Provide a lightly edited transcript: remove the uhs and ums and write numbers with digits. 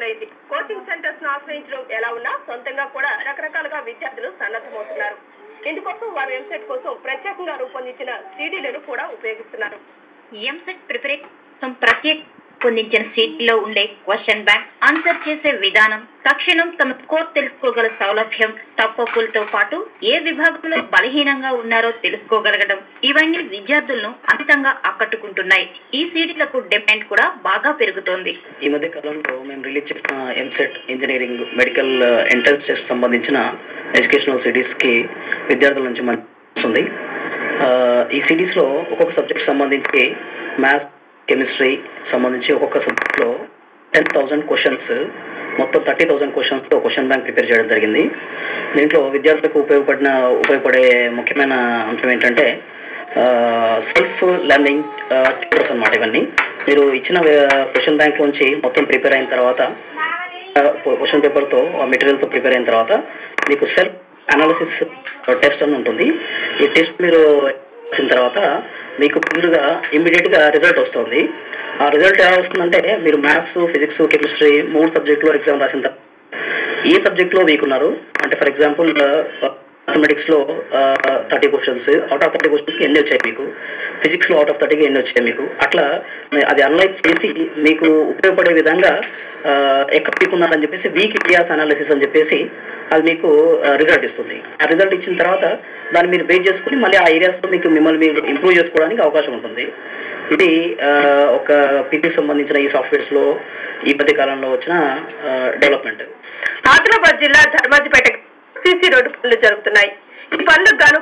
మొదలైంది. Coaching centres ను ఆశ్రయించడం ఎలా ఉన్నా సొంతంగా కూడా రకరకాలుగా విద్యార్థులు సన్నద్ధమవుతున్నారు. ఇందుకోసం వారు ఎంసెట్ కోసం ప్రత్యేకంగా రూపొందించిన సీడీలను కూడా ఉపయోగిస్తున్నారు. ఎంసెట్ ప్రిపరేషన్ ప్రత్యేక పొందించిన సీట్లో ఉండే క్వశ్చన్ బ్యాంక్, ఆన్సర్ చేసే విధానం, తక్షణం తమ స్కోర్ తెలుసుకోగల సౌలభ్యం, తప్పప్పులతో పాటు ఏ విభాగంలో బలహీనంగా ఉన్నారో తెలుసుకోగలగడం, ఇవన్నీ విద్యార్థులను అమితంగా ఆకట్టుకుంటున్నాయి. ఈ సీడీలకు డిమాండ్ కూడా బాగా పెరుగుతోంది. ఈ మధ్య కాలంలో మేము రిలీజ్ చేసిన EAMCET, engineering, medical entrance test సంబంధించిన ఎడ్యుకేషనల్ సిడీస్ కి విద్యార్థుల నుంచి మంచి. ఈ సిడీస్ లో ఒక్కొక్క సబ్జెక్ట్ సంబంధించి మ్యాథ్స్, కెమిస్ట్రీ సంబంధించి ఒక్కొక్క సబ్జెక్ట్లో 10,000 క్వశ్చన్స్, మొత్తం 30,000 క్వశ్చన్స్తో క్వశ్చన్ బ్యాంక్ ప్రిపేర్ చేయడం జరిగింది. దీంట్లో విద్యార్థులకు ఉపయోగపడే ముఖ్యమైన అంశం ఏంటంటే సెల్ఫ్ లెర్నింగ్ ట్యూటర్స్ అన్నమాట. ఇవన్నీ మీరు ఇచ్చిన క్వశ్చన్ బ్యాంక్ నుంచి మొత్తం ప్రిపేర్ అయిన తర్వాత, క్వశ్చన్ పేపర్తో మెటీరియల్తో ప్రిపేర్ అయిన తర్వాత మీకు సెల్ఫ్ అనాలిసిస్ టెస్ట్ అని ఉంటుంది. ఈ టెస్ట్ మీరు వచ్చిన తర్వాత మీకు క్లియర్గా ఇమ్మీడియట్గా రిజల్ట్ వస్తుంది. ఆ రిజల్ట్ ఎలా వస్తుందంటే, మీరు మ్యాథ్స్, ఫిజిక్స్, కెమిస్ట్రీ 3 సబ్జెక్టులో ఎగ్జామ్ రాసిన తర్వాత ఏ సబ్జెక్ట్లో వీక్ ఉన్నారు అంటే, ఫర్ ఎగ్జాంపుల్ మ్యాథమెటిక్స్లో 30 క్వశ్చన్స్, అవుట్ ఆఫ్ 30 క్వశ్చన్స్కి ఎన్ని వచ్చాయి మీకు, ఫిజిక్స్లో అవుట్ ఆఫ్ 30కి ఎన్ని వచ్చాయి మీకు, అట్లా అది అనలైజ్ చేసి మీకు ఉపయోగపడే విధంగా ఎక్కడ వీక్ ఉన్నారని చెప్పేసి వీక్ ఏరియాస్ అనాలిసిస్ అని చెప్పేసి అది మీకు రిజల్ట్ ఇస్తుంది. ఆ రిజల్ట్ ఇచ్చిన తర్వాత దాన్ని మీరు బేస్ చేసుకుని మళ్ళీ ఆ ఏరియాస్లో మీకు మిమ్మల్ని మీరు ఇంప్రూవ్ చేసుకోవడానికి అవకాశం ఉంటుంది. ఇది ఒక పీటీకి సంబంధించిన ఈ సాఫ్ట్వేర్స్లో ఈ మధ్య కాలంలో వచ్చిన డెవలప్మెంట్. ఆదిలాబాద్ జిల్లా ధర్మాజిపేట సిసి రోడ్డు పనులు జరుగుతున్నాయి. ఈ పనులకు గాను